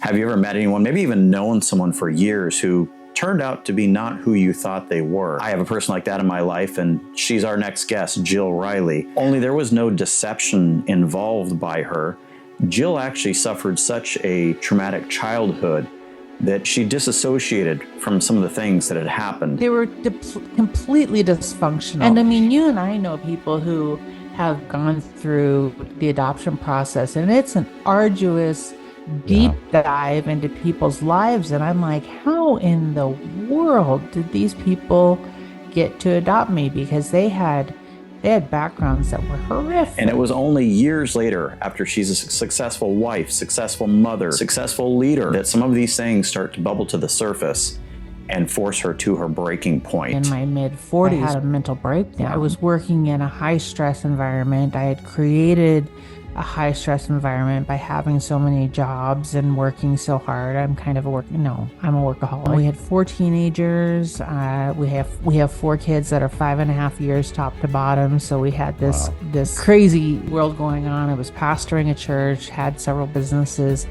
Have you ever met anyone, maybe even known someone for years who turned out to be not who you thought they were? I have a person like that in my life, and she's our next guest, Jill Riley. Only there was no deception involved by her. Jill actually suffered such a traumatic childhood that she disassociated from some of the things that had happened. They were completely dysfunctional. And I mean, you and I know people who have gone through the adoption process, and it's an arduous, deep dive into people's lives. And I'm like, how in the world did these people get to adopt me? Because they had backgrounds that were horrific. And it was only years later, after she's a successful wife, successful mother, successful leader, that some of these things start to bubble to the surface and force her to her breaking point. In my mid-40s, I had a mental breakdown. I was working in a high-stress environment. I had created a high-stress environment by having so many jobs and working so hard. I'm kind of I'm a workaholic. We had 4 teenagers. We have 4 kids that are 5.5 years top to bottom. So we had this crazy world going on. I was pastoring a church, had several businesses.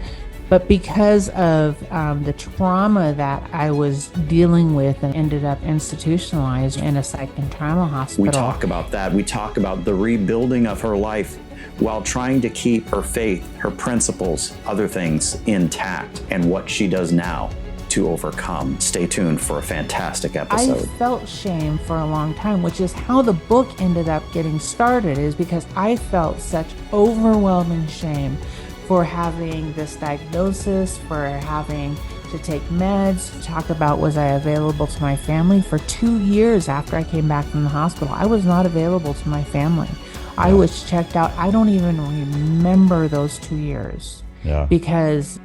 But because of the trauma that I was dealing with and ended up institutionalized in a psych and trauma hospital. We talk about that. We talk about the rebuilding of her life while trying to keep her faith, her principles, other things intact, and what she does now to overcome. Stay tuned for a fantastic episode. I felt shame for a long time, which is how the book ended up getting started, is because I felt such overwhelming shame for having this diagnosis, for having to take meds, to talk about was I available to my family. For 2 years after I came back from the hospital, I was not available to my family. I was checked out. I don't even remember those 2 years. Because.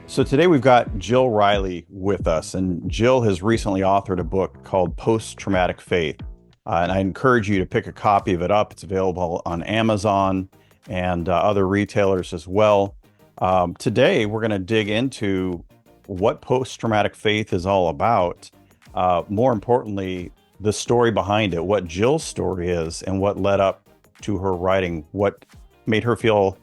So today we've got Jill Riley with us, and Jill has recently authored a book called Post-Traumatic Faith. And I encourage you to pick a copy of it up. It's available on Amazon and other retailers as well. Today, we're going to dig into what post-traumatic faith is all about. More importantly, the story behind it, what Jill's story is, and what led up to her writing, what made her feel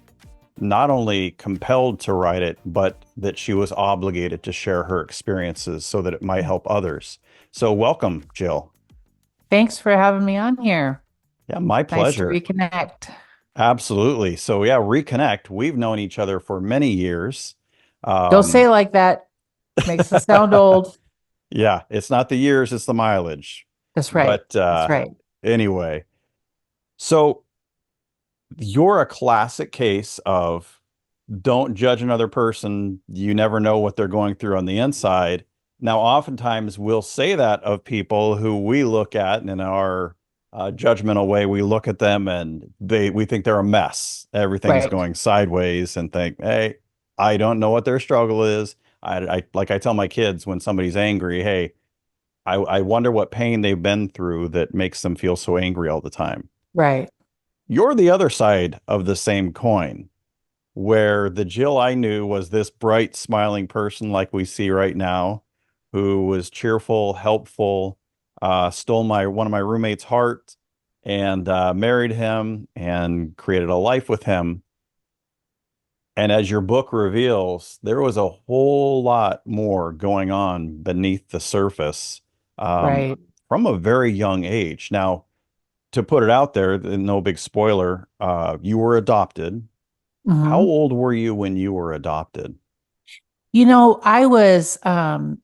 not only compelled to write it, but that she was obligated to share her experiences so that it might help others. So welcome, Jill. Thanks for having me on here. Yeah, my pleasure. Nice to reconnect. Absolutely. So yeah, reconnect. We've known each other for many years. Don't say it like that. Makes us sound old. Yeah, it's not the years, it's the mileage. That's right. But that's right. Anyway, so you're a classic case of don't judge another person. You never know what they're going through on the inside. Now, oftentimes we'll say that of people who we look at in our judgmental way. We look at them and we think they're a mess. Everything's going sideways, and think, hey, I don't know what their struggle is. I like I tell my kids when somebody's angry, hey, I wonder what pain they've been through that makes them feel so angry all the time. Right. You're the other side of the same coin, where the Jill I knew was this bright, smiling person like we see right now, who was cheerful, helpful, stole one of my roommate's heart, and married him and created a life with him. And as your book reveals, there was a whole lot more going on beneath the surface from a very young age. Now, to put it out there, no big spoiler, you were adopted. Mm-hmm. How old were you when you were adopted? You know, I was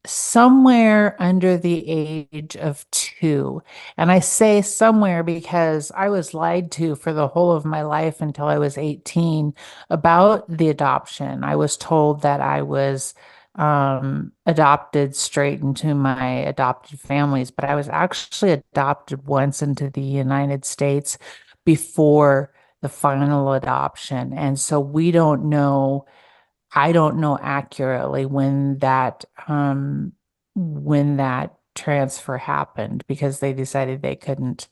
somewhere under the age of 2. And I say somewhere because I was lied to for the whole of my life until I was 18 about the adoption. I was told that I was adopted straight into my adopted families, but I was actually adopted once into the United States before the final adoption. And so I don't know accurately when that transfer happened, because they decided they couldn't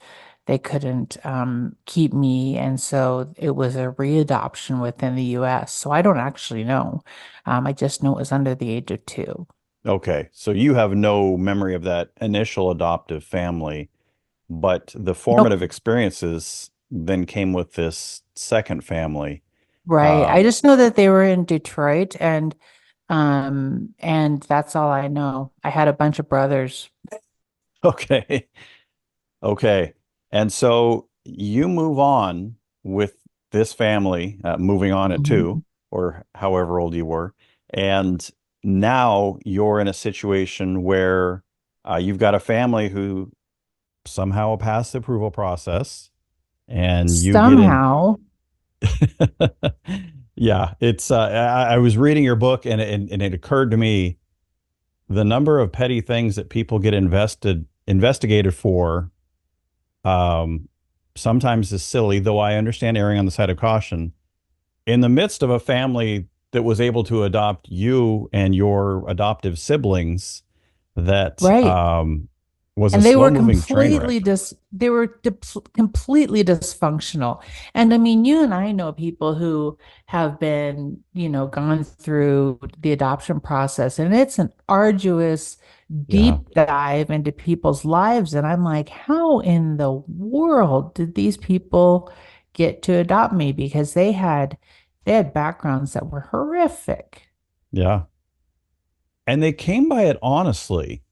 keep me, and so it was a readoption within the U.S. So I don't actually know. I just know it was under the age of 2. Okay, so you have no memory of that initial adoptive family, but the formative experiences then came with this second family. Right. I Um, just know that they were in Detroit and that's all I know. I had a bunch of brothers. okay. Okay. And so you move on with this family, moving on at two, Mhm. or however old you were. And now you're in a situation where you've got a family who somehow passed the approval process and you get in. Somehow, Yeah, it's I was reading your book and it occurred to me the number of petty things that people get investigated for um, sometimes is silly, though I understand erring on the side of caution. In the midst of a family that was able to adopt you and your adoptive siblings, that right. was a And they slow were moving train wreck. completely dysfunctional. And I mean, you and I know people who have been, gone through the adoption process, and it's an arduous Yeah, deep dive into people's lives. And I'm like, how in the world did these people get to adopt me? Because they had backgrounds that were horrific. yeah. And they came by it honestly,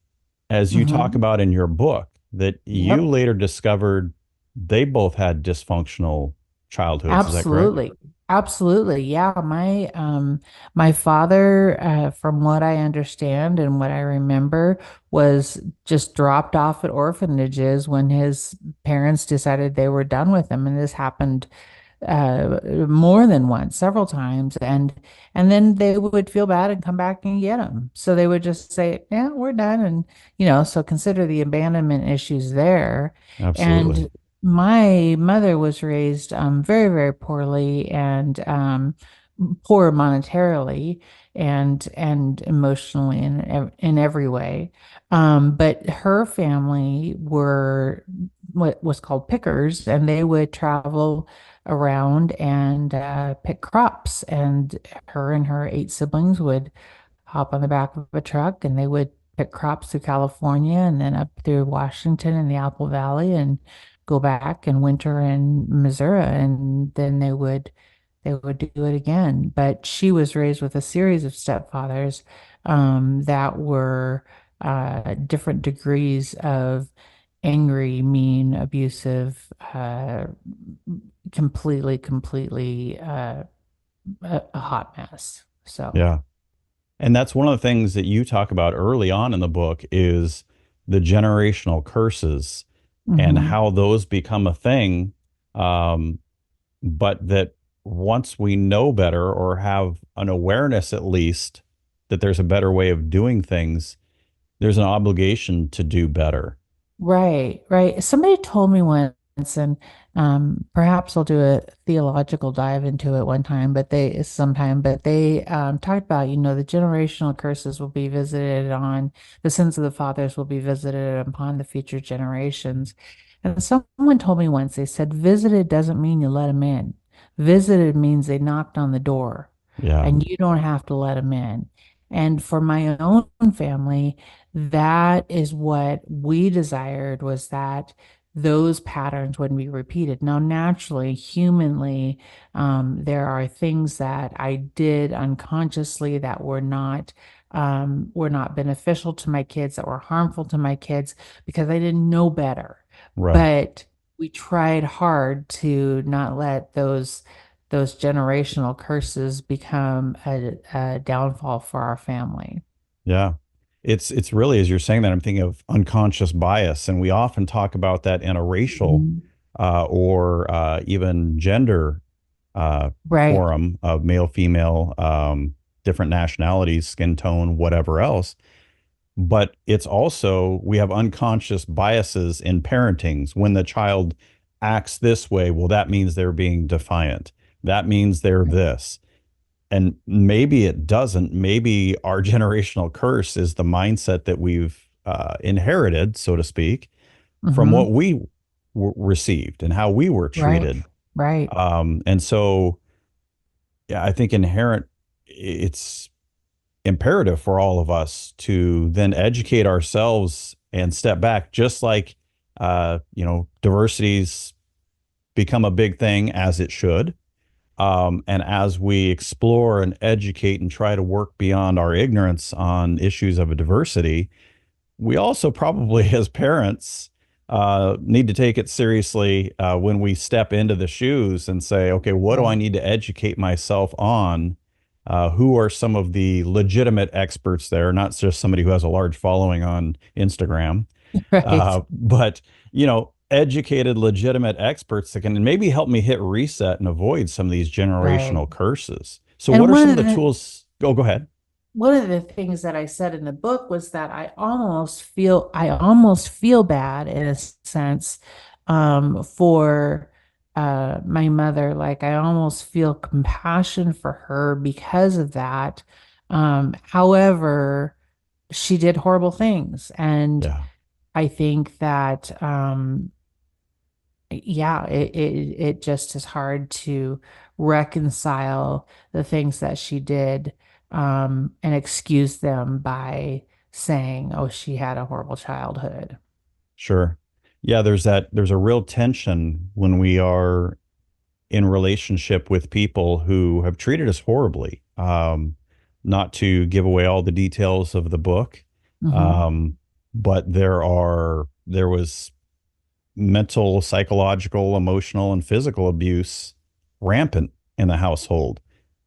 as you talk Hmm. about in your book, that you Yep. later discovered they both had dysfunctional childhoods. Is that correct? Absolutely. Absolutely. Yeah. My father, from what I understand and what I remember, was just dropped off at orphanages when his parents decided they were done with him. And this happened more than once, several times, and then they would feel bad and come back and get them. So they would just say, "Yeah, we're done," and so consider the abandonment issues there. Absolutely. And my mother was raised very, very poorly and poor monetarily and emotionally in every way. But her family were what was called pickers, and they would travel around and pick crops. And her and her eight siblings would hop on the back of a truck and they would pick crops through California and then up through Washington and the Apple Valley and go back and winter in Missouri. And then they would do it again. But she was raised with a series of stepfathers that were different degrees of angry, mean, abusive, completely a hot mess. So, Yeah. And that's one of the things that you talk about early on in the book is the generational curses and mhm. how those become a thing. Um, but that once we know better or have an awareness at least that there's a better way of doing things, there's an obligation to do better. Right, right. Somebody told me once, and perhaps I'll do a theological dive into it one time, but they talked about, the generational curses will be visited on the sins of the fathers will be visited upon the future generations. And someone told me once, they said, visited doesn't mean you let them in. Visited means they knocked on the door, Yeah, and you don't have to let them in. And for my own family, that is what we desired, was that those patterns wouldn't be repeated. Now, naturally, humanly, there are things that I did unconsciously that were not beneficial to my kids, that were harmful to my kids because I didn't know better. right. But we tried hard to not let those generational curses become a downfall for our family. Yeah. It's really, as you're saying that, I'm thinking of unconscious bias, and we often talk about that in a racial Mhm. or even gender Right. forum of male, female, different nationalities, skin tone, whatever else. But it's also, we have unconscious biases in parentings. When the child acts this way, well, that means they're being defiant. That means they're this. And maybe it doesn't. Maybe our generational curse is the mindset that we've inherited, so to speak, from Hmm. what we received and how we were Right. treated. Right. And so, yeah, I think it's imperative for all of us to then educate ourselves and step back, just like, diversity's become a big thing as it should. And as we explore and educate and try to work beyond our ignorance on issues of a diversity, we also probably, as parents, need to take it seriously when we step into the shoes and say, okay, what do I Right. need to educate myself on? Who are some of the legitimate experts there, not just somebody who has a large following on Instagram, Right. but, you know, educated, legitimate experts that can maybe help me hit reset and avoid some of these Right. generational curses. So, what And are some of the tools? Oh, go ahead. one of the things that I said in the book was that I almost feel bad in a sense for my mother. Like I almost feel compassion for her because of that. However, she did horrible things, and Yeah, I think that yeah, it just is hard to reconcile the things that she did and excuse them by saying, oh, she had a horrible childhood. sure. Yeah, there's a real tension when we are in relationship with people who have treated us horribly. Not to give away all the details of the book, Hmm. um, but there was mental, psychological, emotional, and physical abuse rampant in the household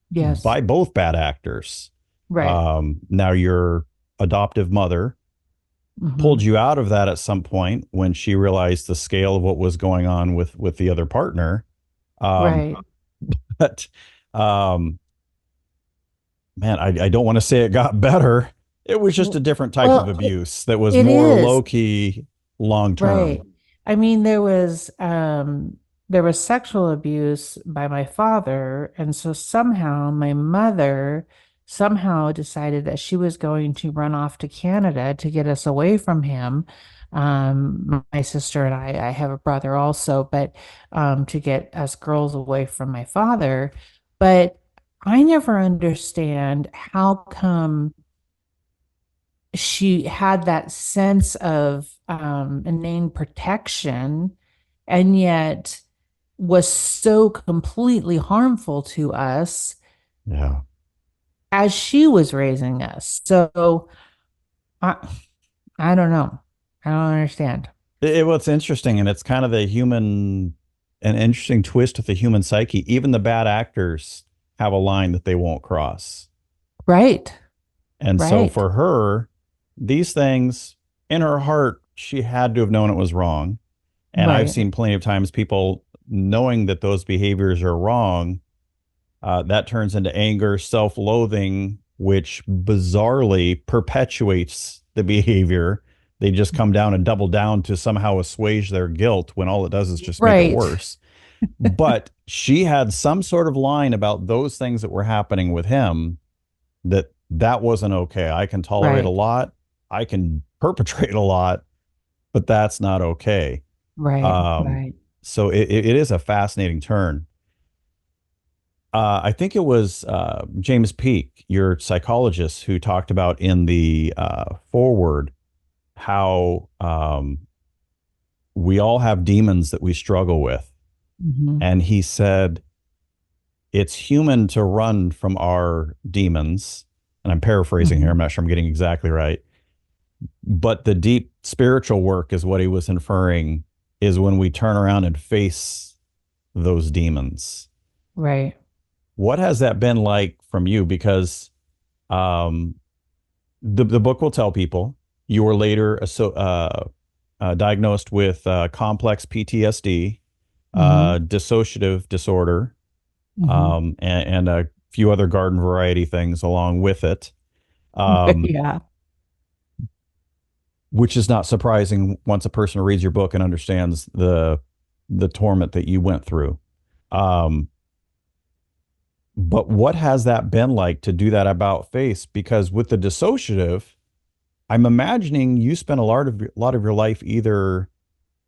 Yes, by both bad actors. right. Now your adoptive mother pulled Hmm. you out of that at some point when she realized the scale of what was going on with the other partner. Um, Right. but um, man, I don't want to say it got better. It was just a different type of Well, abuse that was it more is. low key, long Right. term. I mean, there was sexual abuse by my father, and so somehow my mother somehow decided that she was going to run off to Canada to get us away from him. My sister and I have a brother also, but to get us girls away from my father. But I never understand how come she had that sense of inane protection and yet was so completely harmful to us Yeah. as she was raising us. So I, I don't know. I don't understand. What's interesting, and it's kind of an interesting twist with the human psyche. Even the bad actors have a line that they won't cross. Right. And so Right. for her, these things in her heart, she had to have known it was wrong. And I've Right. seen plenty of times people knowing that those behaviors are wrong, that turns into anger, self loathing, which bizarrely perpetuates the behavior. They just come down and double down to somehow assuage their guilt when all it does is just make it Right. worse. But she had some sort of line about those things that were happening with him that wasn't okay. I can tolerate a Right. lot, I can perpetrate a lot, but that's not okay. Right. Um, Right. so it is a fascinating turn. I think it was James Peake, your psychologist, who talked about in the foreword how we all have demons that we struggle with. Hmm. And he said, it's human to run from our demons. And I'm paraphrasing here, I'm Hmm. not sure I'm getting exactly right. But the deep spiritual work is what he was inferring is when we turn around and face those demons. Right. What has that been like from you? Because um, the book will tell people you were later diagnosed with complex PTSD, Hmm. dissociative disorder, Hmm. and a few other garden variety things along with it, um, Yeah. which is not surprising once a person reads your book and understands the torment that you went through. Um, but what has that been like to do that about face? Because with the dissociative, I'm imagining you spent a lot of your life either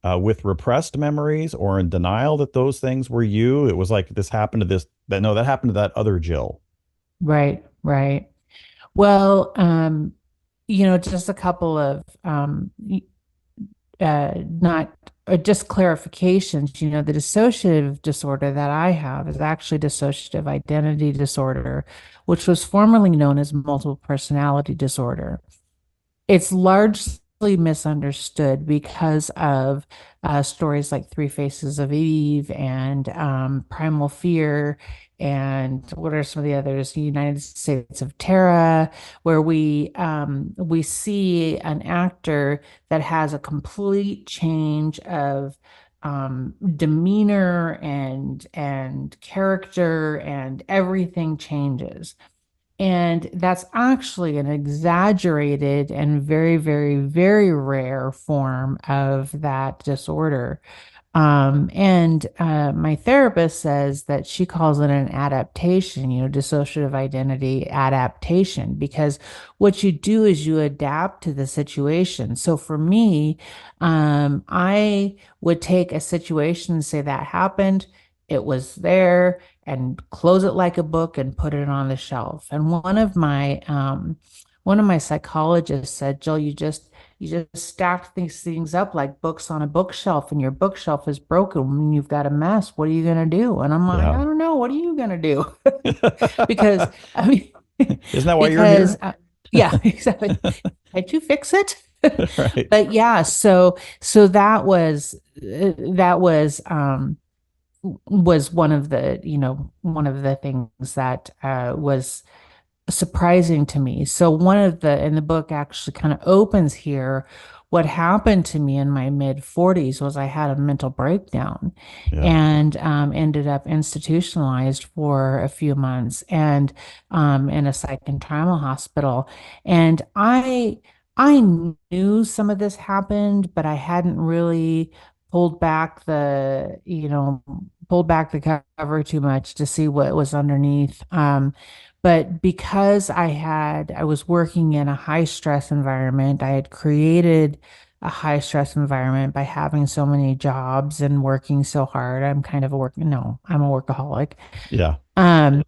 with repressed memories or in denial that those things were you. It was like this happened to this that no, that happened to that other Jill. Right. Right. Well, just a couple of not just clarifications, the dissociative disorder that I have is actually dissociative identity disorder, which was formerly known as multiple personality disorder. It's largely misunderstood because of stories like Three Faces of Eve and Primal Fear, and what are some of the others? The United States of Terra, where we see an actor that has a complete change of demeanor and character, and everything changes. And that's actually an exaggerated and very, very, very rare form of that disorder. And my therapist says that she calls it an adaptation, dissociative identity adaptation, because what you do is you adapt to the situation. So for me, I would take a situation and say that happened, it was there, and close it like a book and put it on the shelf. And one of my psychologists said, Jill, you just stack these things up like books on a bookshelf, and your bookshelf is broken and you've got a mess. What are you going to do? And I'm like, Yeah. I don't know. What are you going to do? Because, I mean, Isn't that why you're because, here? yeah, exactly. Can't you fix it? Right. But yeah, so that was one of the things that was surprising to me. So in the book actually kind of opens here. What happened to me in my mid 40s was I had a mental breakdown, Yeah. and ended up institutionalized for a few months, and in a psych and trauma hospital. And I knew some of this happened, but I hadn't really pulled back the, pulled back the cover too much to see what was underneath. But because I was working in a high stress environment, I had created a high stress environment by having so many jobs and working so hard. I'm a workaholic. Yeah. Um,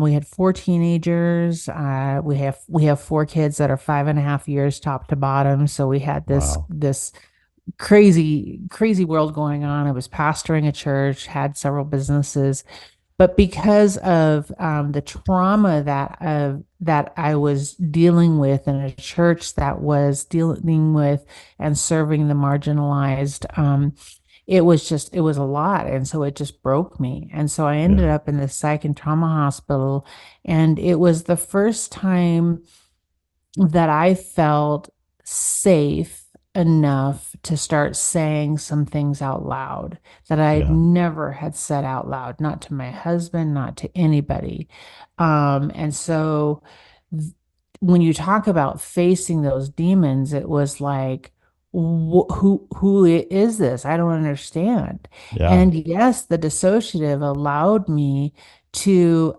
we had four teenagers. We have four kids that are 5.5 years top to bottom. So we had this Wow. this crazy, crazy world going on. I was pastoring a church, had several businesses, but because of the trauma that I was dealing with in a church that was dealing with and serving the marginalized, it was a lot, and so it just broke me. And so I Yeah. ended up in the psych and trauma hospital, and it was the first time that I felt safe enough to start saying some things out loud that I Yeah. never had said out loud, not to my husband, not to anybody. And so th- when you talk about facing those demons, it was like, who is this? I don't understand. Yeah. And yes, the dissociative allowed me to to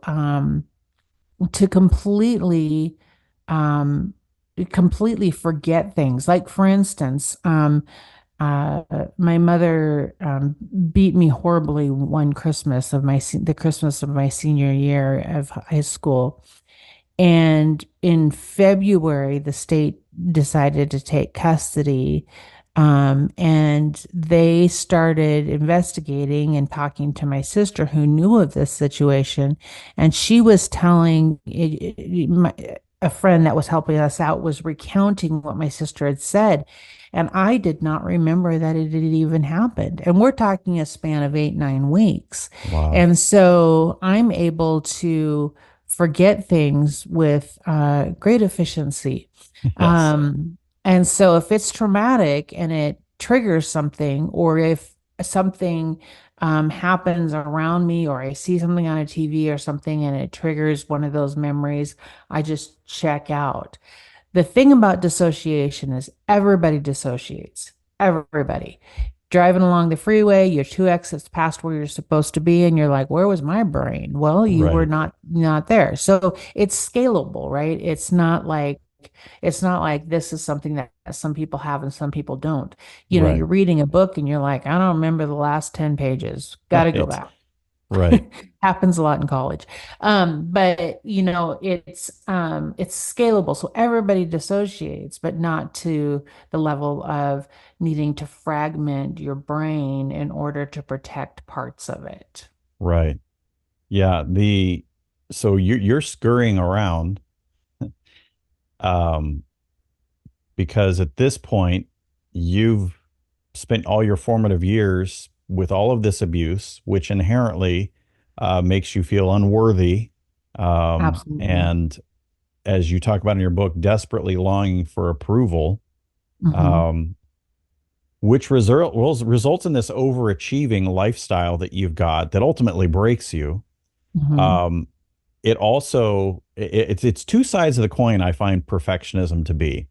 um completely forget things. Like, for instance, my mother beat me horribly one Christmas the Christmas of my senior year of high school. And in February, the state decided to take custody. And they started investigating and talking to my sister, who knew of this situation. And she was telling a friend that was helping us out, was recounting what my sister had said. And I did not remember that it had even happened. And we're talking a span of 8, 9 weeks. Wow. And so I'm able to forget things with great efficiency. Yes. And so if it's traumatic and it triggers something, or if something happens around me, or I see something on a TV or something and it triggers one of those memories, I just check out. The thing about dissociation is everybody dissociates. Everybody. Driving along the freeway, you're two exits past where you're supposed to be, and you're like, where was my brain? Well, you were Right. not there. So it's scalable, right? It's not like this is something that some people have and some people don't. You're Right. reading a book and you're like, I don't remember the last 10 pages. Got to go Right. back. Right. Happens a lot in college. But it's scalable. So everybody dissociates, but not to the level of needing to fragment your brain in order to protect parts of it. Right. Yeah. So you're scurrying around, um, because at this point you've spent all your formative years with all of this abuse, which inherently makes you feel unworthy. Absolutely. And as you talk about in your book, desperately longing for approval, Hmm. um, which results in this overachieving lifestyle that you've got that ultimately breaks you. Hmm. Um, it also it's two sides of the coin. I find perfectionism to be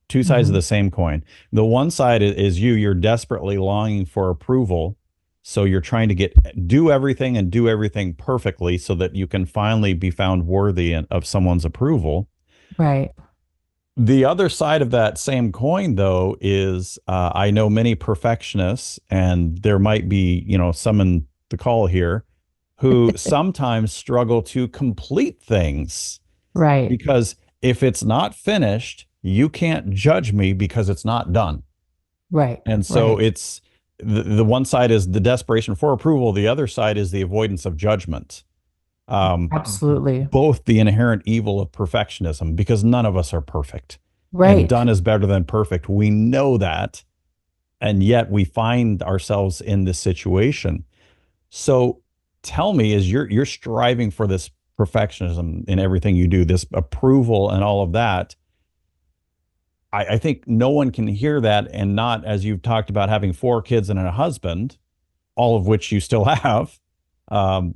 two sides of Hmm. the same coin. The one side is you're desperately longing for approval, so you're trying to do everything and do everything perfectly so that you can finally be found worthy of someone's approval. Right. The other side of that same coin, though, is I know many perfectionists, and there might be, some in the call here who sometimes struggle to complete things Right. because if it's not finished, you can't judge me because it's not done. Right. And so Right. it's the one side is the desperation for approval, the other side is the avoidance of judgment. Um, Absolutely. Both the inherent evil of perfectionism, because none of us are perfect, and Right. done is better than perfect. We know that, and yet we find ourselves in this situation. So tell me, as you're striving for this perfectionism in everything you do, this approval and all of that, I think no one can hear that and not, as you've talked about, having four kids and a husband, all of which you still have. Um,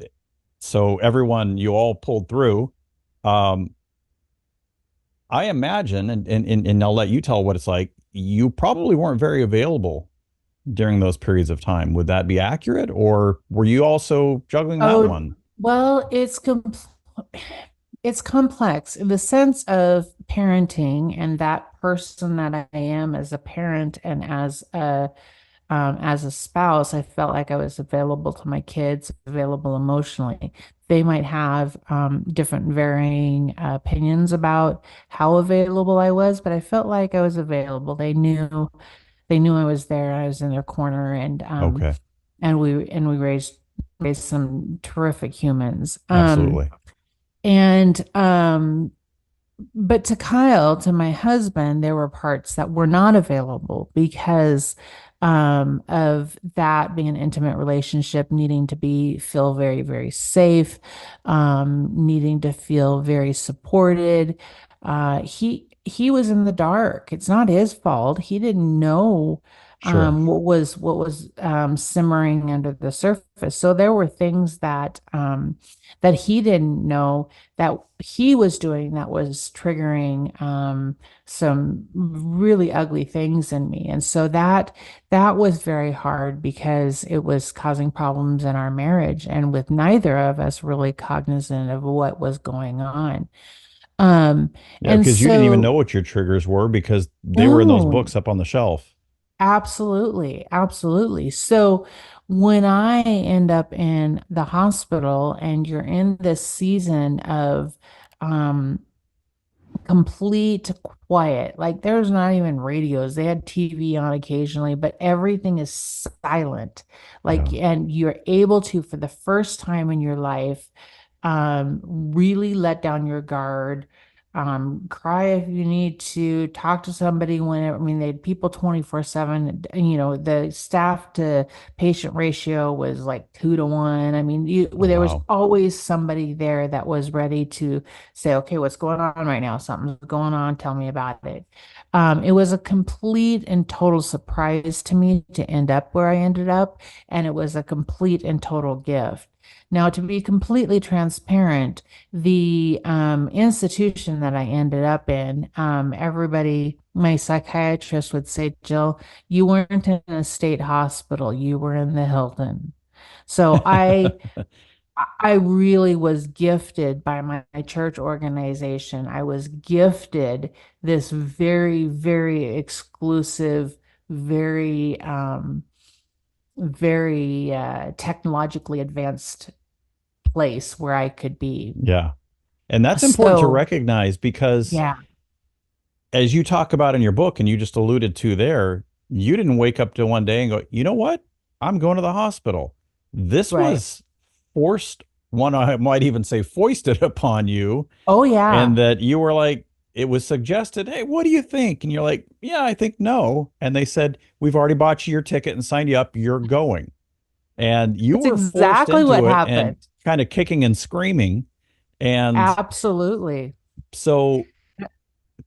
so everyone, you all pulled through. Um, I imagine, and I'll let you tell what it's like. You probably weren't very available during those periods of time. Would that be accurate, or were you also juggling that Oh, one? well, it's complex in the sense of parenting and that person that I am as a parent and as a spouse. I felt like I was available to my kids, available emotionally. They might have different varying opinions about how available I was, but I felt like I was available. They knew I was there. I was in their corner, Okay, and we raised some terrific humans. absolutely. And But to Kyle, to my husband, there were parts that were not available because of that being an intimate relationship, needing to feel very, very safe, needing to feel very supported. He was in the dark. It's not his fault. He didn't know Sure, what was simmering under the surface. So there were things that he didn't know that he was doing that was triggering some really ugly things in me. And so that was very hard because it was causing problems in our marriage and with neither of us really cognizant of what was going on. Um, yeah, and because you didn't even know so what your triggers were because they were in those no, books up on the shelf. absolutely, absolutely. So when I end up in the hospital and you're in this season of um complete quiet. Like there's not even radios. They had TV on occasionally, but everything is silent. Yeah. And you're able to, for the first time in your life, really let down your guard. Cry if you need to, talk to somebody whenever. I mean, they had people 24/7. The staff to patient ratio was like 2 to 1. I mean, Oh, there was wow. always somebody there that was ready to say, okay, what's going on right now? Something's going on. Tell me about it. It was a complete and total surprise to me to end up where I ended up, and it was a complete and total gift. Now, to be completely transparent, the institution that I ended up in, my psychiatrist would say, Jill, you weren't in a state hospital, you were in the Hilton. So I really was gifted by my church organization. I was gifted this very, very exclusive, very, very technologically advanced place where I could be. Yeah. And that's important to So, recognize because yeah, as you talk about in your book, and you just alluded to there, you didn't wake up to one day and go, you know what? I'm going to the hospital. This right. was forced, one I might even say foisted upon you, Oh, and yeah. that you were like, it was suggested, hey, what do you think? And you're like, yeah, I think no. And they said, we've already bought you your ticket and signed you up. You're going. And you That's were forced exactly what into it and happened. kind of kicking and screaming. And Absolutely. so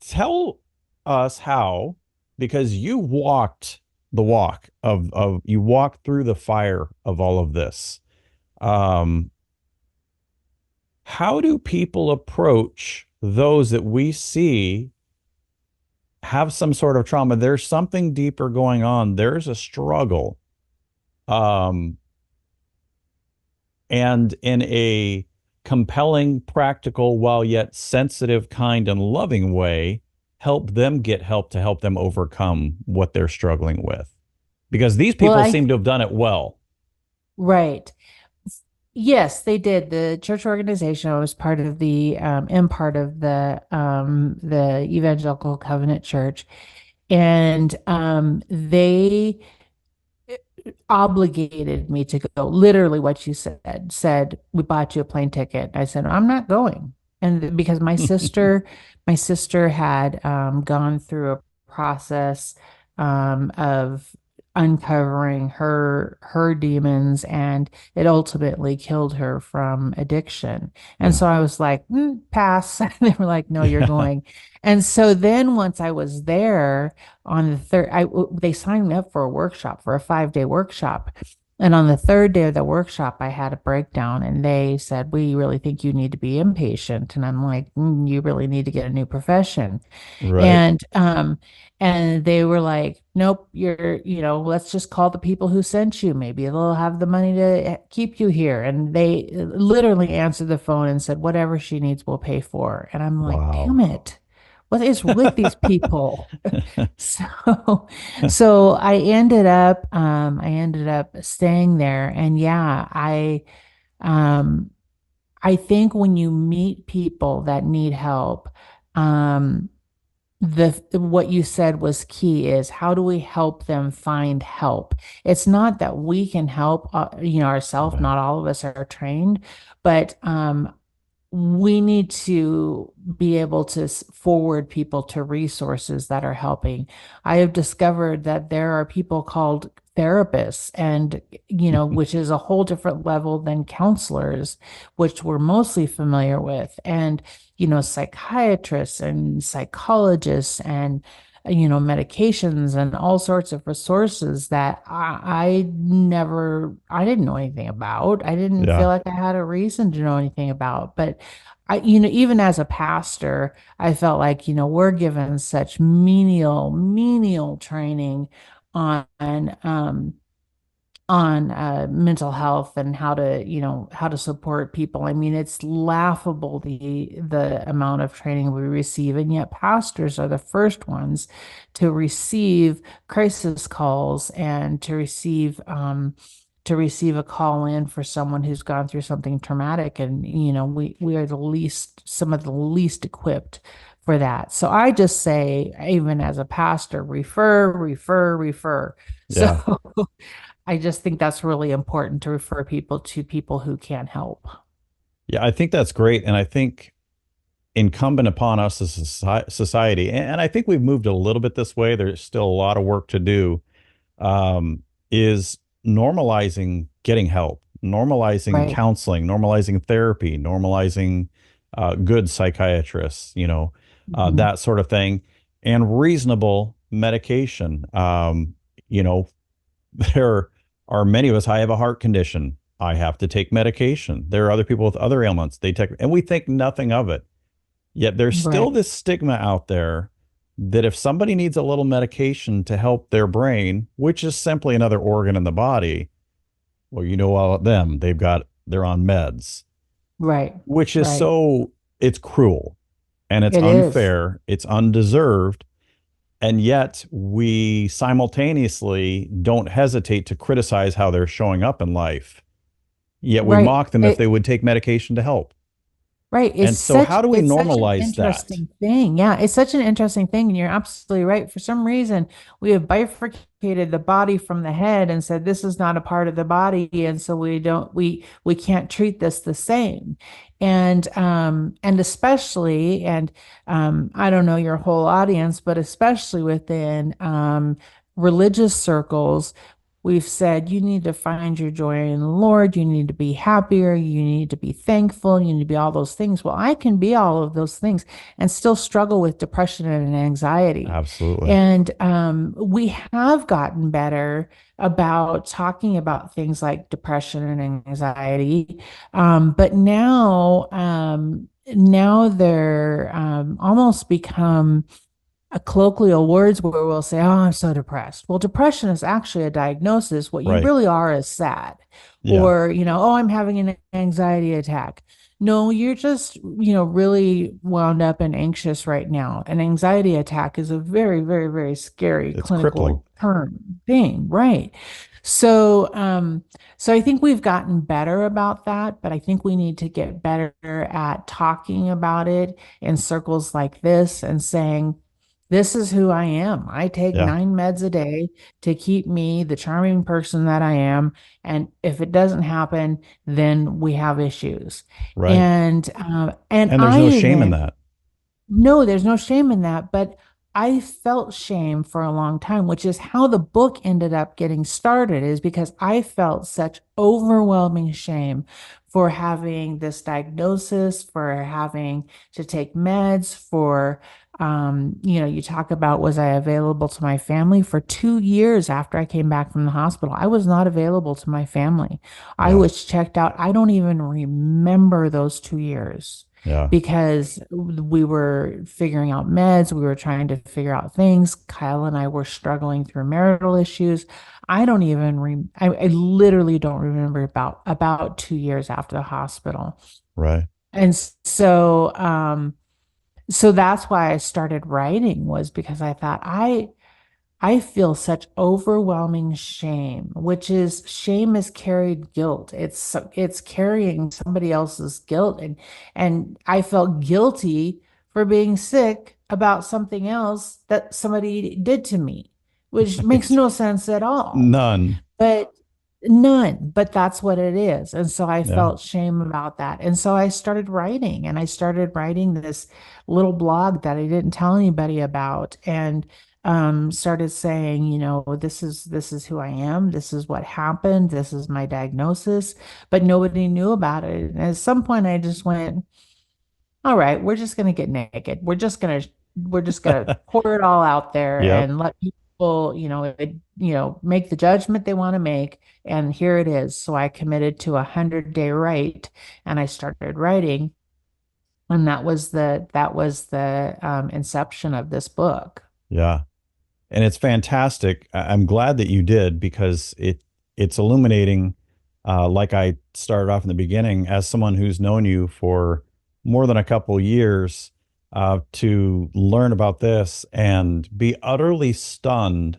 tell us how, because you walked the walk of you walked through the fire of all of this. Um, how do people approach those that we see have some sort of trauma? There's something deeper going on. There's a struggle. Um, and in a compelling, practical, while yet sensitive, kind, and loving way, help them get help to help them overcome what they're struggling with. Because these Well, people seem to have done it well. right. Yes, they did. The church organization, I was part of in part of the Evangelical Covenant Church, and they obligated me to go. Literally, what you said, we bought you a plane ticket. I said, I'm not going, and because my sister had gone through a process of uncovering her demons, and it ultimately killed her from addiction. And Yeah. so I was like, pass. They were like, no, you're Yeah. going. And so then once I was there on the third, they signed me up for a workshop, for a 5-day workshop. And on the third day of the workshop, I had a breakdown, and they said, we really think you need to be inpatient. And I'm like, you really need to get a new profession. Right. And they were like, nope, let's just call the people who sent you. Maybe they'll have the money to keep you here. And they literally answered the phone and said, whatever she needs, we'll pay for. And I'm like, damn Wow. it. What is with these people? So, so I ended up staying there. And yeah, um, I think when you meet people that need help, um, what you said was key is how do we help them find help? It's not that we can help, ourselves. Right. Not all of us are trained, but we need to be able to forward people to resources that are helping. I have discovered that there are people called therapists, and which is a whole different level than counselors, which we're mostly familiar with, and psychiatrists and psychologists and medications and all sorts of resources that I didn't know anything about. I didn't feel Yeah. like I had a reason to know anything about. But even as a pastor, I felt like, we're given such menial training on mental health and how to support people. I mean, it's laughable the amount of training we receive, and yet pastors are the first ones to receive crisis calls and to receive a call in for someone who's gone through something traumatic, and we are some of the least equipped for that. So I just say, even as a pastor, refer. So Yeah. I just think that's really important, to refer people to people who can help. Yeah. I think that's great. And I think incumbent upon us as a society, and I think we've moved a little bit this way, there's still a lot of work to do, is normalizing getting help, normalizing Right. counseling, normalizing therapy, normalizing good psychiatrists, Mhm. that sort of thing, and reasonable medication. You know, there are many of us. I have a heart condition. I have to take medication. There are other people with other ailments. They take, and we think nothing of it. Yet there's still Right. this stigma out there that if somebody needs a little medication to help their brain, which is simply another organ in the body, well, you know all of them. They're on meds, Right. which is Right. it's cruel and it's It is. unfair, it's undeserved. And yet we simultaneously don't hesitate to criticize how they're showing up in life. yet we Right. mock them if they would take medication to help. Right. And so how do we It's such an normalize that? interesting thing. Yeah, it's such an interesting thing. And you're absolutely right. For some reason, we have bifurcated the body from the head and said this is not a part of the body. And so we can't treat this the same. And especially, and I don't know your whole audience, but especially within religious circles, we've said you need to find your joy in the Lord. You need to be happier. You need to be thankful. You need to be all those things. Well, I can be all of those things and still struggle with depression and anxiety. Absolutely. And we have gotten better about talking about things like depression and anxiety. But now they're almost become a colloquial words where we'll say, "Oh, I'm so depressed." Well, depression is actually a diagnosis. What you Right. really are is sad. Yeah. Or, "Oh, I'm having an anxiety attack." No, you're just, really wound up and anxious right now. An anxiety attack is a very, very, very scary It's crippling. clinical term thing, right? So, so I think we've gotten better about that, but I think we need to get better at talking about it in circles like this and saying, this is who I am. I take Yeah. 9 meds a day to keep me the charming person that I am. And if it doesn't happen, then we have issues. Right. And And there's I no shame in even that. no, there's no shame in that, but I felt shame for a long time, which is how the book ended up getting started, is because I felt such overwhelming shame for having this diagnosis, for having to take meds, for, you talk about, was I available to my family? For 2 years after I came back from the hospital, I was not available to my family. I Yeah. was checked out. I don't even remember those 2 years Yeah. because we were figuring out meds, we were trying to figure out things. Kyle and I were struggling through marital issues. I don't even I literally don't remember about 2 years after the hospital. Right. And so that's why I started writing, was because I thought I feel such overwhelming shame, which is, shame is carried guilt. It's carrying somebody else's guilt, and I felt guilty for being sick about something else that somebody did to me, which makes Right. no sense at all. None. But none, but that's what it is. And so I Yeah. felt shame about that. And so I started writing, and I started writing this little blog that I didn't tell anybody about, and started saying, this is who I am, this is what happened, this is my diagnosis, but nobody knew about it. And at some point I just went, all right, we're just gonna get naked. We're just gonna pour it all out there Yep. and let people, make the judgment they want to make. And here it is. So I committed to 100-day write, and I started writing, and that was the inception of this book. Yeah. And it's fantastic. I'm glad that you did, because it's illuminating. Like I started off in the beginning, as someone who's known you for more than a couple years, to learn about this and be utterly stunned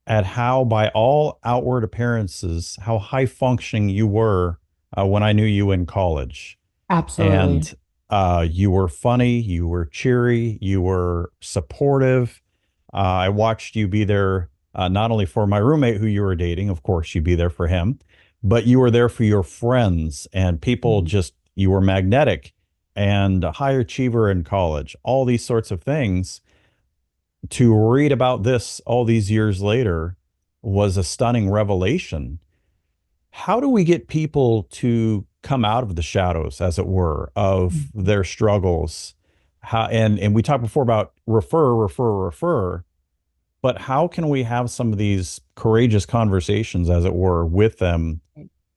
at how, by all outward appearances, how high functioning you were when I knew you in college. Absolutely. And you were funny, you were cheery, you were supportive. I watched you be there, not only for my roommate who you were dating, of course, you'd be there for him, but you were there for your friends and people. Mhm. Just, you were magnetic and a high achiever in college, all these sorts of things. To read about this all these years later was a stunning revelation. How do we get people to come out of the shadows, as it were, of Mhm. their struggles? How, and we talked before about refer, but how can we have some of these courageous conversations, as it were, with them,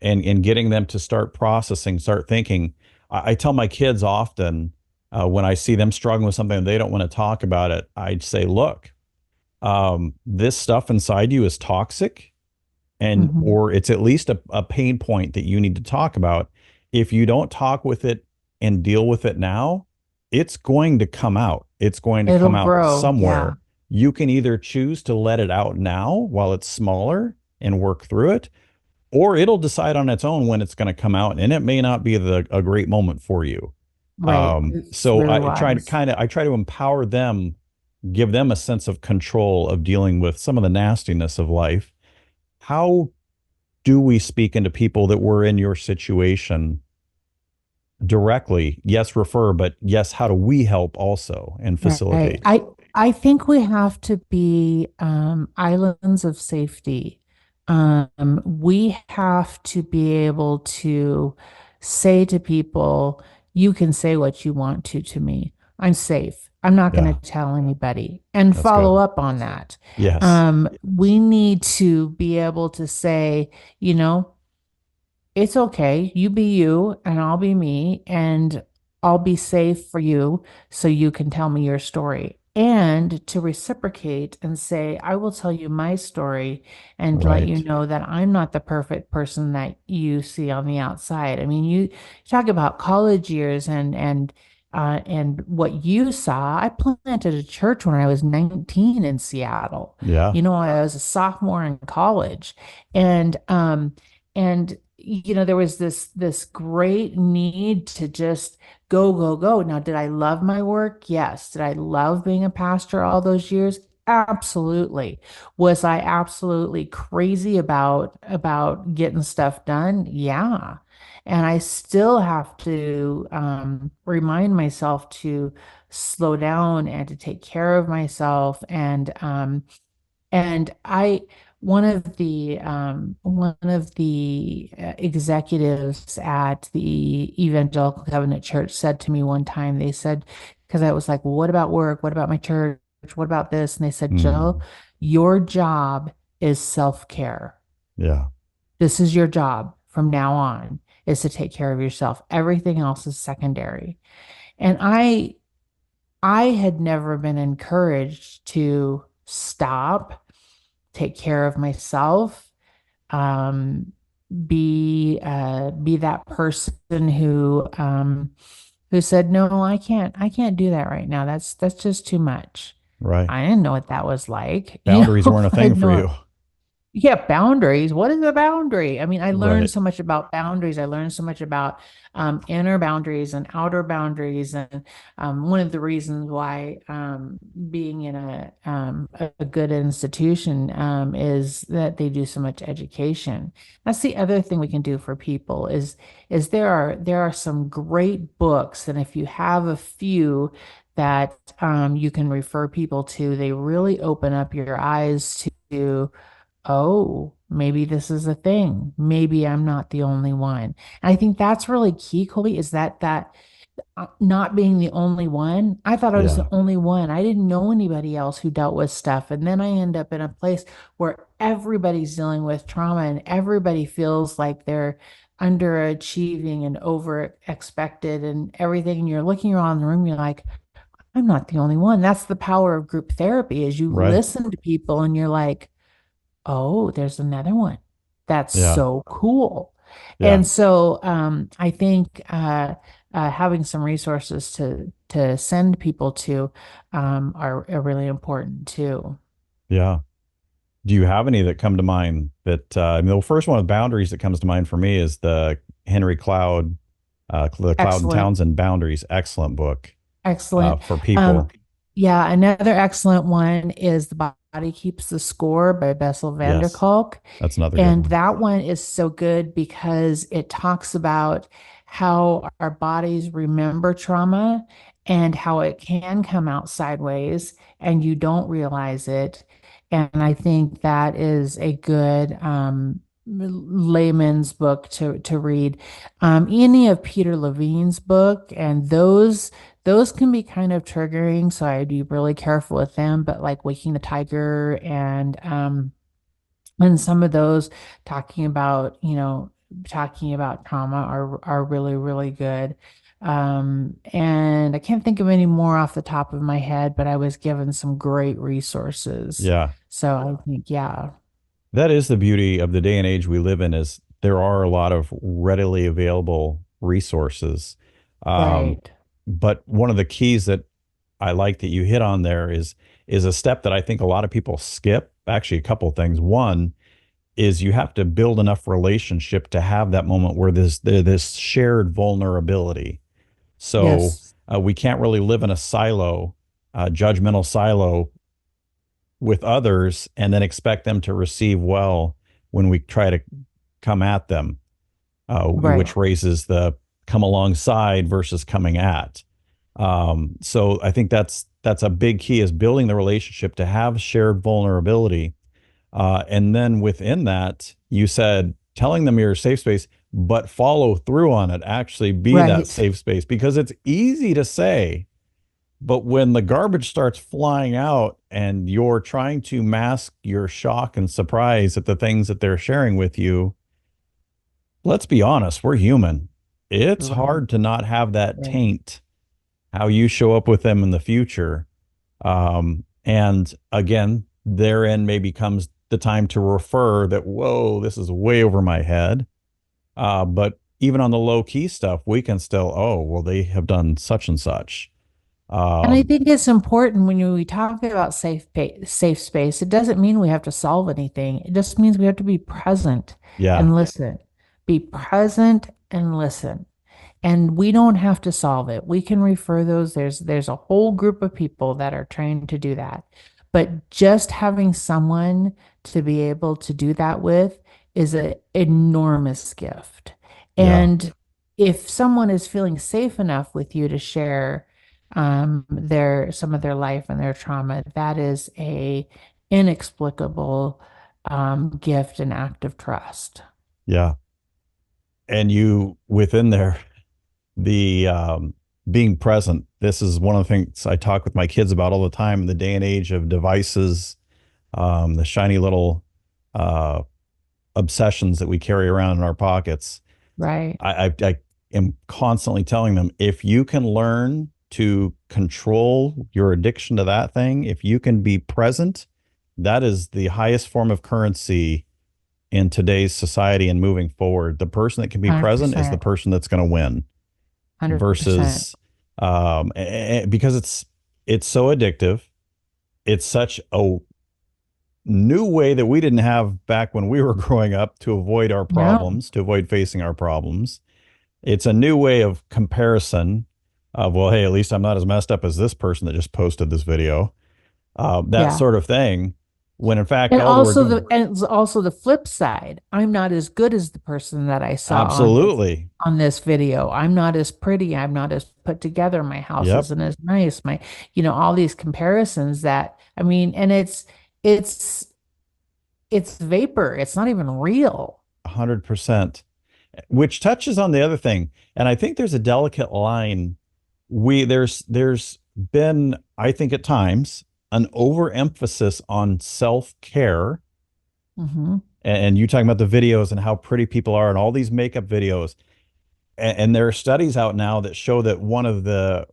and getting them to start processing, start thinking? I tell my kids often, when I see them struggling with something and they don't want to talk about it, I'd say, look, this stuff inside you is toxic, and Mhm. or it's at least a pain point that you need to talk about. If you don't talk with it and deal with it now, it's going to come out. It's going to It'll come out grow. Yeah. somewhere. You can either choose to let it out now while it's smaller and work through it, or it'll decide on its own when it's going to come out, and it may not be a great moment for you. Right. It's So really I try to wise. empower them, give them a sense of control of dealing with some of the nastiness of life. How do we speak into people that were in your situation directly? Yes, refer, but yes, how do we help also and Right. facilitate? I think we have to be islands of safety. We have to be able to say to people, you can say what you want to me. I'm safe. I'm not going to Yeah, tell anybody and that's follow good. up on that. Yes, We need to be able to say, you know, it's okay. You be you and I'll be me and I'll be safe for you so you can tell me your story. And to reciprocate and say, I will tell you my story and let you right. know that I'm not the perfect person that you see on the outside. I mean, you talk about college years and what you saw. I planted a church when I was 19 in Seattle. Yeah, You know, I was a sophomore in college. And there was this great need to just go. Now, did I love my work? Yes. Did I love being a pastor all those years? Absolutely. Was I absolutely crazy about getting stuff done? Yeah. And I still have to remind myself to slow down and to take care of myself and I, one of the executives at the Evangelical Covenant Church said to me one time, they said, because I was like, well, what about work? What about my church? What about this? And they said, Jill, mm, your job is self-care. yeah, This is your job from now on, is to take care of yourself. Everything else is secondary. And I had never been encouraged to stop, take care of myself, um, be that person who said, no, I can't do that right now. That's just too much. right. I didn't know what that was like. Boundaries weren't a I thing had for no you. yeah, boundaries. What is a boundary? I mean, I learned Right. so much about boundaries. I learned so much about inner boundaries and outer boundaries. And one of the reasons why being in a good institution is that they do so much education. That's the other thing we can do for people is there are some great books, and if you have a few that you can refer people to, they really open up your eyes to oh, maybe this is a thing. Maybe I'm not the only one. And I think that's really key, Colby, is that not being the only one. I thought I was the Yeah, only one. I didn't know anybody else who dealt with stuff. And then I end up in a place where everybody's dealing with trauma and everybody feels like they're underachieving and over expected and everything. And you're looking around the room, you're like, I'm not the only one. That's the power of group therapy is you right. listen to people and you're like, oh, there's another one. That's Yeah, so cool. yeah, And so I think having some resources to send people to are really important too. yeah. Do you have any that come to mind that, I mean, the first one of boundaries that comes to mind for me is the Henry Cloud, the Cloud and Excellent. Townsend Boundaries. Excellent book Excellent. for Um, people. yeah, another excellent one is The Body Keeps the Score by Bessel van der Yes, Kolk. that's another good And one. that one is so good because it talks about how our bodies remember trauma and how it can come out sideways and you don't realize it. And I think that is a good layman's book to read. Any of Peter Levine's book, and those can be kind of triggering, so I'd be really careful with them. But like Waking the Tiger and some of those talking about, talking about trauma are really, really good. And I can't think of any more off the top of my head, but I was given some great resources. Yeah, So I think, yeah, that is the beauty of the day and age we live in, is there are a lot of readily available resources. Um, right. but one of the keys that I like that you hit on there is a step that I think a lot of people skip. Actually, a couple of things. One is you have to build enough relationship to have that moment where there's this shared vulnerability. So Yes. we can't really live in a silo, judgmental silo with others and then expect them to receive well when we try to come at them, Right. which raises the come alongside versus coming at. So I think that's a big key, is building the relationship to have shared vulnerability. And then within that, you said telling them you're a safe space, but follow through on it, actually be that Right. safe space, because it's easy to say, but when the garbage starts flying out and you're trying to mask your shock and surprise at the things that they're sharing with you, let's be honest, we're human. It's Right. hard to not have that Right. taint how you show up with them in the future. And again, therein maybe comes the time to refer that, whoa, this is way over my head. But even on the low key stuff, we can still, oh, well, they have done such and such. And I Um, think it's important when we talk about safe space, it doesn't mean we have to solve anything. It just means we have to be present yeah, and listen. Be present and listen. And we don't have to solve it. We can refer those. There's a whole group of people that are trained to do that. But just having someone to be able to do that with is an enormous gift. yeah, And if someone is feeling safe enough with you to share their some of their life and their trauma, that is a inexplicable gift and act of trust. yeah. And you within there, the being present. This is one of the things I talk with my kids about all the time in the day and age of devices, the shiny little uh, obsessions that we carry around in our pockets. Right. I am constantly telling them, if you can learn to control your addiction to that thing, if you can be present, that is the highest form of currency in today's society and moving forward. The person that can be present is the 100%. person that's going to win, 100%. versus because it's so addictive. It's such a new way that we didn't have back when we were growing up to avoid our No. problems, to avoid facing our problems. It's a new way of comparison of, well, hey, at least I'm not as messed up as this person that just posted this video, that Yeah. sort of thing. When in fact, all that we're doing, And it's also the flip side. I'm not as good as the person that I saw absolutely. on this video. I'm not as pretty. I'm not as put together. My house Yep. isn't as nice. All these comparisons that I mean, and it's it's vapor. It's not even real. 100%. Which touches on the other thing. And I think there's a delicate line. There's been, I think at times, an overemphasis on self-care. Hmm. And you talking about the videos and how pretty people are and all these makeup videos. And there are studies out now that show that one of the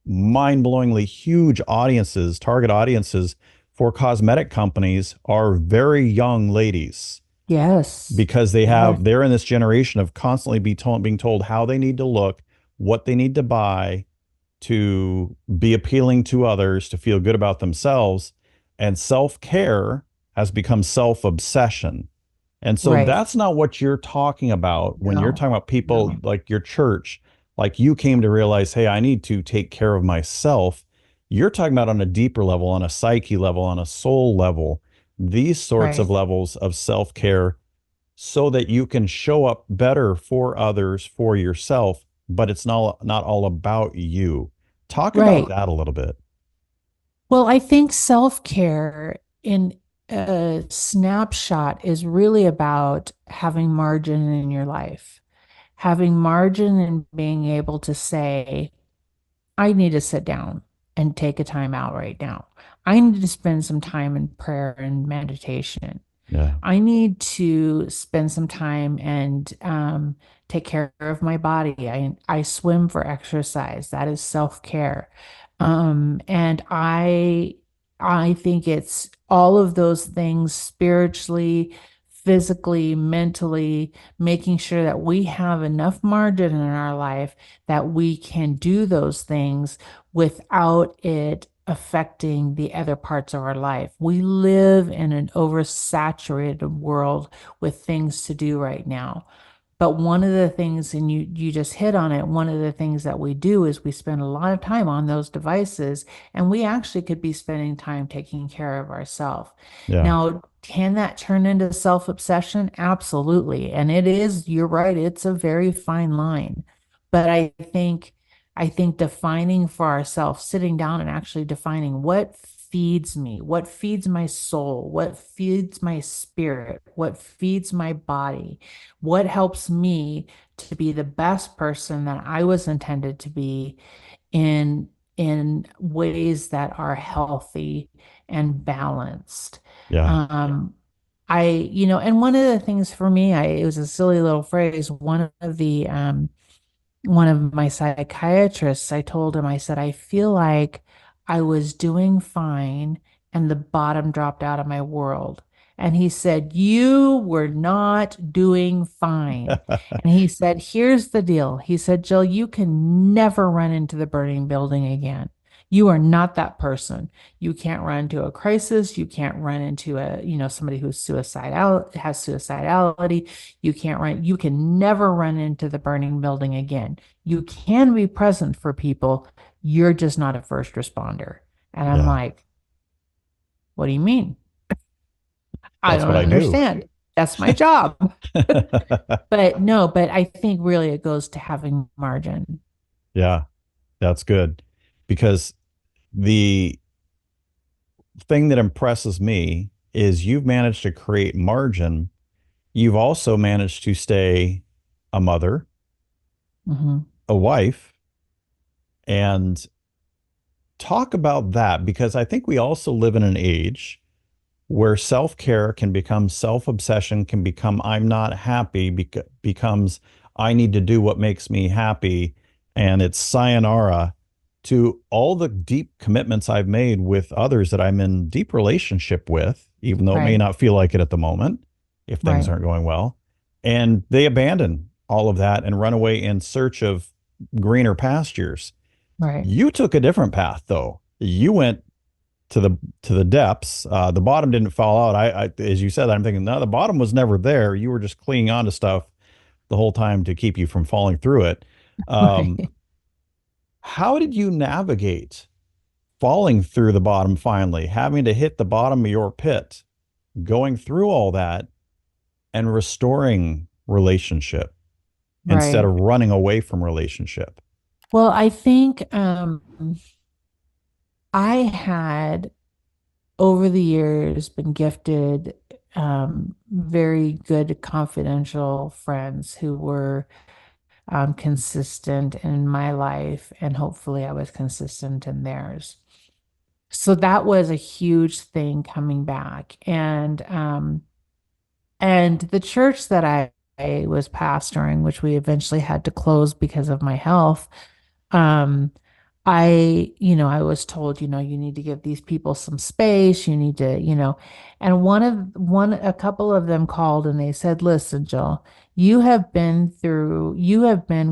mind-blowingly huge audiences, target audiences for cosmetic companies, are very young ladies, Yes. because Yes. they're in this generation of constantly being told how they need to look, what they need to buy to be appealing to others, to feel good about themselves. And self-care has become self-obsession. And so Right. that's not what you're talking about when you're No. talking about people No. like your church, like you came to realize, hey, I need to take care of myself. You're talking about on a deeper level, on a psyche level, on a soul level, these sorts of Right. levels of self-care, so that you can show up better for others, for yourself, but it's not all about you. Talk about Right. that a little bit. Well, I think self-care in a snapshot is really about having margin in your life, having margin and being able to say, I need to sit down and take a time out right now. I need to spend some time in prayer and meditation. Yeah. I need to spend some time and take care of my body. I swim for exercise. That is self-care. And I think it's all of those things spiritually, physically, mentally, making sure that we have enough margin in our life that we can do those things without it affecting the other parts of our life. We live in an oversaturated world with things to do right now. But one of the things, and you just hit on it, one of the things that we do is we spend a lot of time on those devices, and we actually could be spending time taking care of ourselves. Yeah. Now, can that turn into self-obsession? Absolutely. And it is, you're right, it's a very fine line. But I think defining for ourselves, sitting down and actually defining what feeds me, what feeds my soul, what feeds my spirit, what feeds my body, what helps me to be the best person that I was intended to be in ways that are healthy and balanced. Yeah. Um, and one of the things for me, it was a silly little phrase. One of my psychiatrists, I told him, I said, I feel like I was doing fine and the bottom dropped out of my world. And he said, you were not doing fine. And he said, here's the deal. He said, Jill, you can never run into the burning building again. You are not that person. You can't run into a crisis. You can't run into somebody who's suicidal, has suicidality. You can never run into the burning building again. You can be present for people. You're just not a first responder. And I'm Yeah. like, what do you mean? I That's don't what I do. understand. That's my job. But no, but I think really it goes to having margin. Yeah, that's good. Because the thing that impresses me is you've managed to create margin. You've also managed to stay a mother, Hmm. a wife, and talk about that because I think we also live in an age where self-care can become self-obsession, can become I'm not happy, becomes I need to do what makes me happy, and it's sayonara to all the deep commitments I've made with others that I'm in deep relationship with, even though it may Right, not feel like it at the moment if things right, aren't going well. And they abandon all of that and run away in search of greener pastures. right, You took a different path, though. You went to the depths. The bottom didn't fall out. As you said, I'm thinking, no, the bottom was never there. You were just clinging on to stuff the whole time to keep you from falling through it. Um, right. how did you navigate falling through the bottom finally, having to hit the bottom of your pit, going through all that and restoring relationship instead of Right. running away from relationship? Well, I think I had over the years been gifted very good confidential friends who were consistent in my life, and hopefully I was consistent in theirs. So that was a huge thing coming back. And the church that I was pastoring, which we eventually had to close because of my health, um, I was told, you need to give these people some space. You need to, and a couple of them called and they said, listen, Jill, you have been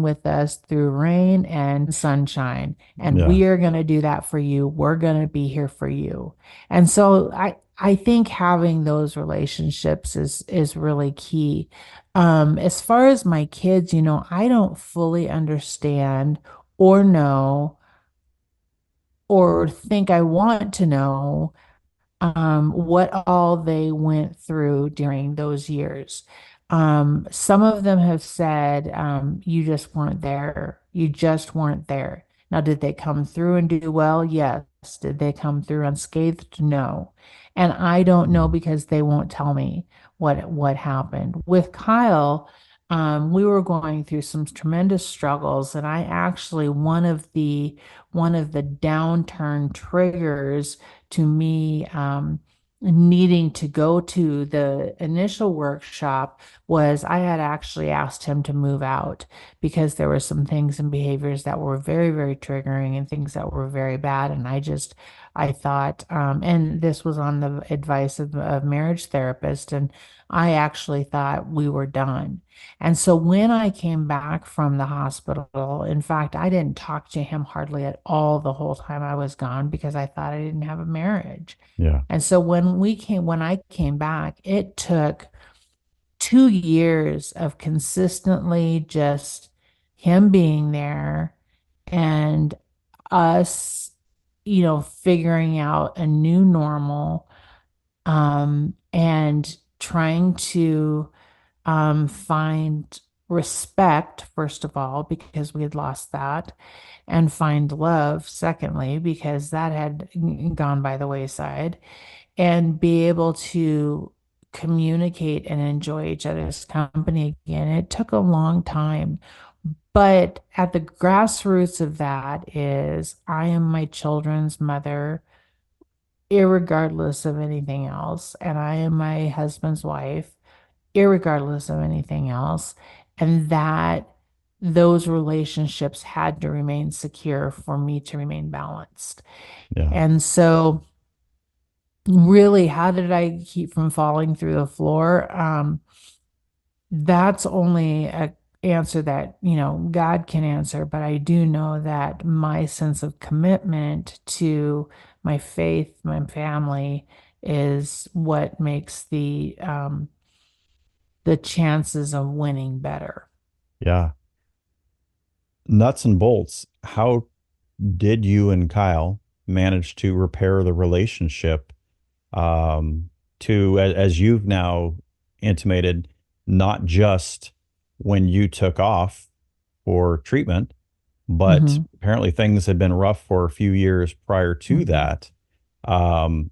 with us through rain and sunshine, and Yeah. we are going to do that for you. We're going to be here for you. And so I think having those relationships is really key. As far as my kids, I don't fully understand or know or think I want to know what all they went through during those years. Some of them have said, you just weren't there. You just weren't there. Now, did they come through and do well? Yes. Did they come through unscathed? No. And I don't know because they won't tell me what happened. With Kyle, we were going through some tremendous struggles, and I actually one of the downturn triggers to me needing to go to the initial workshop was I had actually asked him to move out because there were some things and behaviors that were very, very triggering and things that were very bad. And I thought, and this was on the advice of a marriage therapist, and I actually thought we were done. And so when I came back from the hospital, in fact, I didn't talk to him hardly at all the whole time I was gone because I thought I didn't have a marriage. Yeah. And so when I came back, it took 2 years of consistently just him being there and us, figuring out a new normal, and trying to find respect, first of all, because we had lost that, and find love, secondly, because that had gone by the wayside, and be able to communicate and enjoy each other's company again. It took a long time. But at the grassroots of that is I am my children's mother, irregardless of anything else. And I am my husband's wife, irregardless of anything else. And that those relationships had to remain secure for me to remain balanced. Yeah. And so, really, how did I keep from falling through the floor? That's only a answer that, God can answer, but I do know that my sense of commitment to my faith, my family, is what makes the chances of winning better. Yeah. Nuts and bolts. How did you and Kyle manage to repair the relationship, to, as you've now intimated, not just when you took off for treatment, but Hmm. apparently things had been rough for a few years prior to Hmm. that. Um,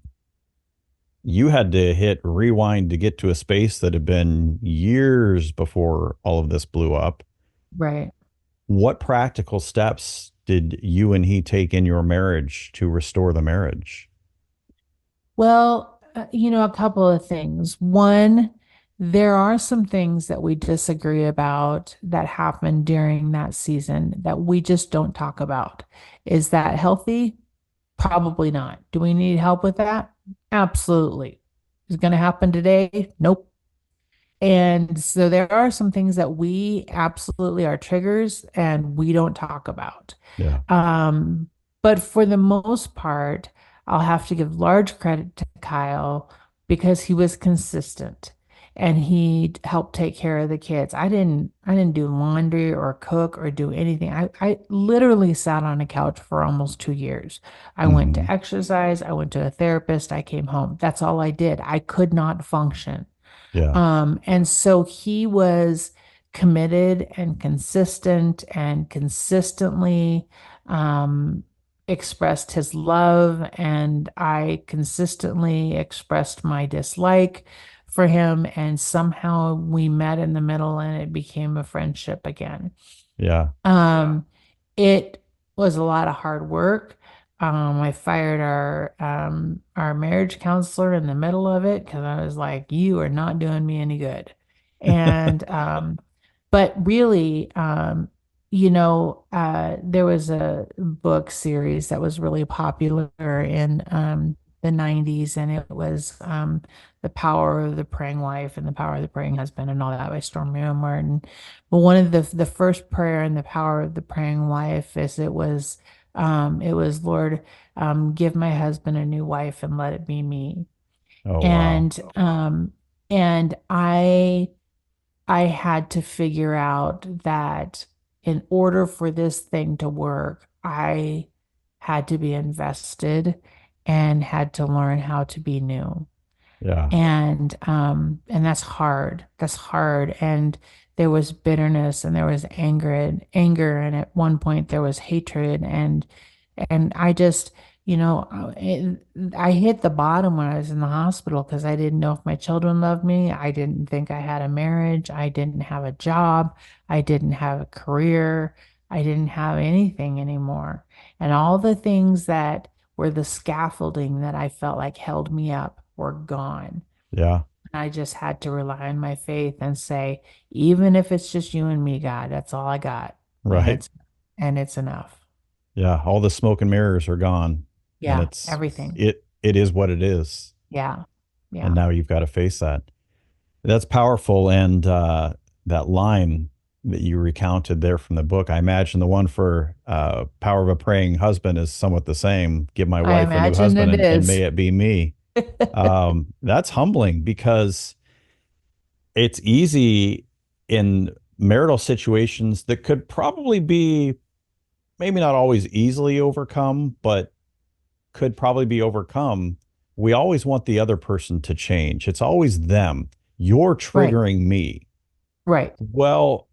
you had to hit rewind to get to a space that had been years before all of this blew up. Right. What practical steps did you and he take in your marriage to restore the marriage? Well, a couple of things. One, there are some things that we disagree about that happened during that season that we just don't talk about. Is that healthy? Probably not. Do we need help with that? Absolutely. Is it going to happen today? Nope. And so there are some things that we absolutely are triggers and we don't talk about. Yeah. Um, but for the most part, I'll have to give large credit to Kyle because he was consistent and he helped take care of the kids. I didn't do laundry or cook or do anything. I literally sat on a couch for almost 2 years. I went Hmm. to exercise, I went to a therapist, I came home. That's all I did. I could not function. Yeah. And so he was committed and consistent and consistently expressed his love, and I consistently expressed my dislike for him. And somehow we met in the middle and it became a friendship again. Yeah. It was a lot of hard work. I fired our marriage counselor in the middle of it because I was like, "You are not doing me any good." And but really, there was a book series that was really popular in the 90s, and it was The Power of the Praying Wife and The Power of the Praying Husband and all that by Stormy Martin. But one of the first prayer in The Power of the Praying Wife is it was Lord, give my husband a new wife and let it be me. Oh, wow. And I had to figure out that in order for this thing to work, I had to be invested and had to learn how to be new. Yeah. And that's hard. That's hard. And there was bitterness and there was anger, and at one point there was hatred, and I just, I hit the bottom when I was in the hospital because I didn't know if my children loved me. I didn't think I had a marriage. I didn't have a job. I didn't have a career. I didn't have anything anymore. And all the things that were the scaffolding that I felt like held me up were gone. Yeah. I just had to rely on my faith and say, even if it's just you and me, God, that's all I got. And Right. it's enough. Yeah. All the smoke and mirrors are gone, and Yeah, everything. it is what it is. Yeah. And Yeah. now you've got to face that. That's powerful. And that line that you recounted there from the book, I imagine the one for Power of a Praying Husband is somewhat the same. Give my I wife a new imagine husband it and is. may it be me. That's humbling because it's easy in marital situations that could probably be maybe not always easily overcome, but could probably be overcome. We always want the other person to change. It's always them. You're Right, triggering me. right, Well,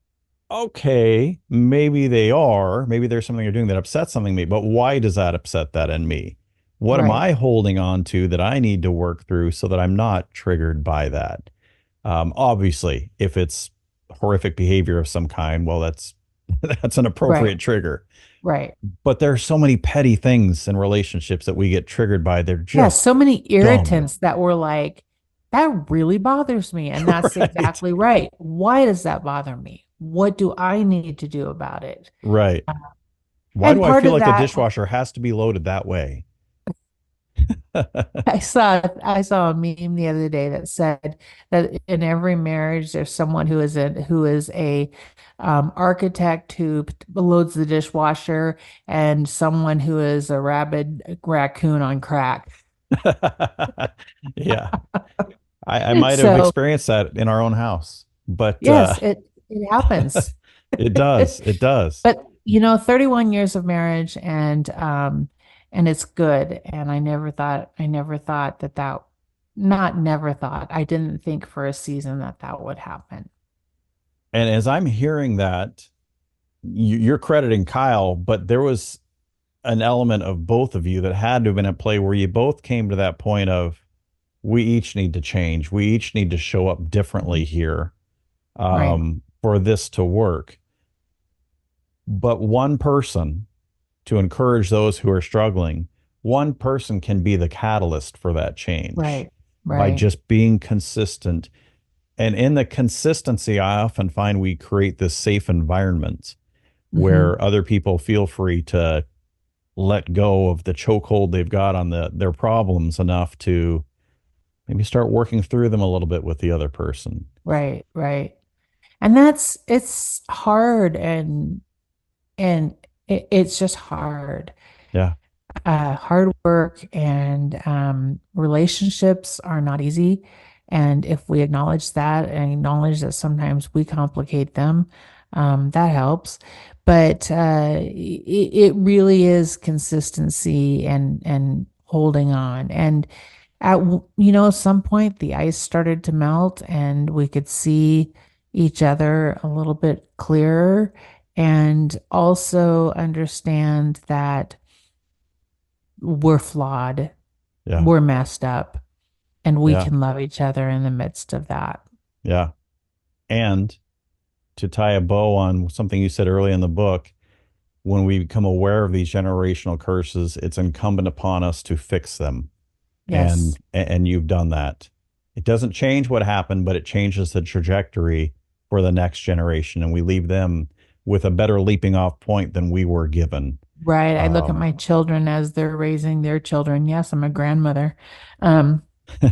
okay, maybe they are. Maybe there's something you're doing that upsets something in me, but why does that upset that in me? What am right, I holding on to that I need to work through so that I'm not triggered by that? Obviously, if it's horrific behavior of some kind, well, that's that's an right, appropriate trigger. right. But there's so many petty things in relationships that we get triggered by. They're Yeah, just so many dumb. irritants that were like, that really bothers me. And that's Right. exactly right. Why does that bother me? What do I need to do about it? Right. Why And do I part feel of like the that, dishwasher has to be loaded that way? I saw a meme the other day that said that in every marriage there's someone who is a architect who loads the dishwasher and someone who is a rabid raccoon on crack. Yeah. I might have So experienced that in our own house, but yes, it happens. it does. It does. But 31 years of marriage and it's good. And I never thought that not never thought. I didn't think for a season that that would happen. And as I'm hearing that, you're crediting Kyle, but there was an element of both of you that had to have been at play where you both came to that point of we each need to change. We each need to show up differently here Right. for this to work. But one person to encourage those who are struggling, one person can be the catalyst for that change Right. by Right. just being consistent. And in the consistency, I often find we create this safe environment Hmm. where other people feel free to let go of the chokehold they've got on their problems enough to maybe start working through them a little bit with the other person. Right. Right. And it's hard and it's just hard. Yeah, Hard work and relationships are not easy. And if we acknowledge that and acknowledge that sometimes we complicate them, that helps. But it really is consistency and holding on. And at some point, the ice started to melt and we could see each other a little bit clearer and also understand that we're flawed, yeah, we're messed up, and we yeah, can love each other in the midst of that. yeah. And to tie a bow on something you said early in the book, when we become aware of these generational curses, it's incumbent upon us to fix them. Yes. And you've done that. It doesn't change what happened, but it changes the trajectory for the next generation, and we leave them with a better leaping off point than we were given. Right. I look at Um, my children as they're raising their children. Yes, I'm a grandmother. Um,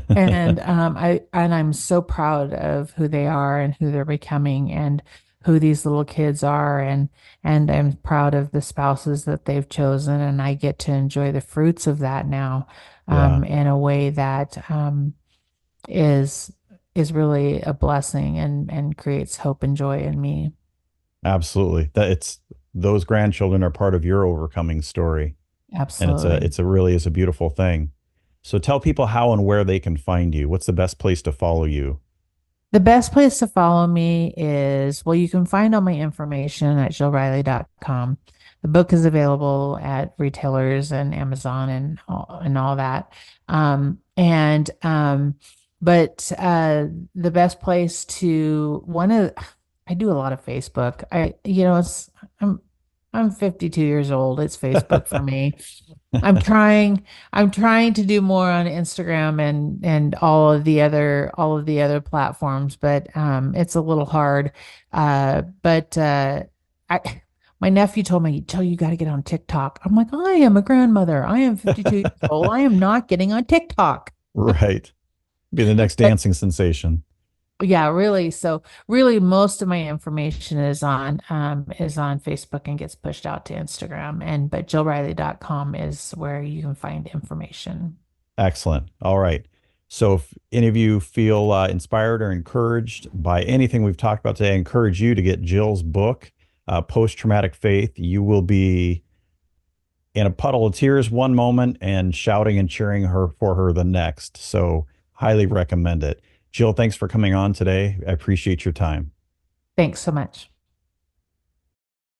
and I'm so proud of who they are and who they're becoming and who these little kids are and I'm proud of the spouses that they've chosen and I get to enjoy the fruits of that now yeah, in a way that is is really a blessing and creates hope and joy in me. absolutely. That it's those grandchildren are part of your overcoming story, and Absolutely. it's a really is a beautiful thing. So tell people how and where they can find you. What's the best place to follow you? The best place to follow me is, well, you can find all my information at jillriley.com. The book is available at retailers and Amazon and all that. And but the best place to one of I do a lot of Facebook. I'm I'm 52 years old. It's Facebook for me. I'm trying I'm trying to do more on Instagram and all of the other platforms, but it's a little hard. But I my nephew told me, "Tell you got to get on TikTok." I'm like, "I am a grandmother. I am 52 years old. I am not getting on TikTok." Right. Be the next But dancing sensation. Yeah, really. So really most of my information is on Facebook and gets pushed out to Instagram. But jillriley.com is where you can find information. Excellent. All right. So if any of you feel inspired or encouraged by anything we've talked about today, I encourage you to get Jill's book, Post-Traumatic Faith. You will be in a puddle of tears one moment and shouting and cheering her for her the next. So highly recommend it. Jill, thanks for coming on today. I appreciate your time. Thanks so much.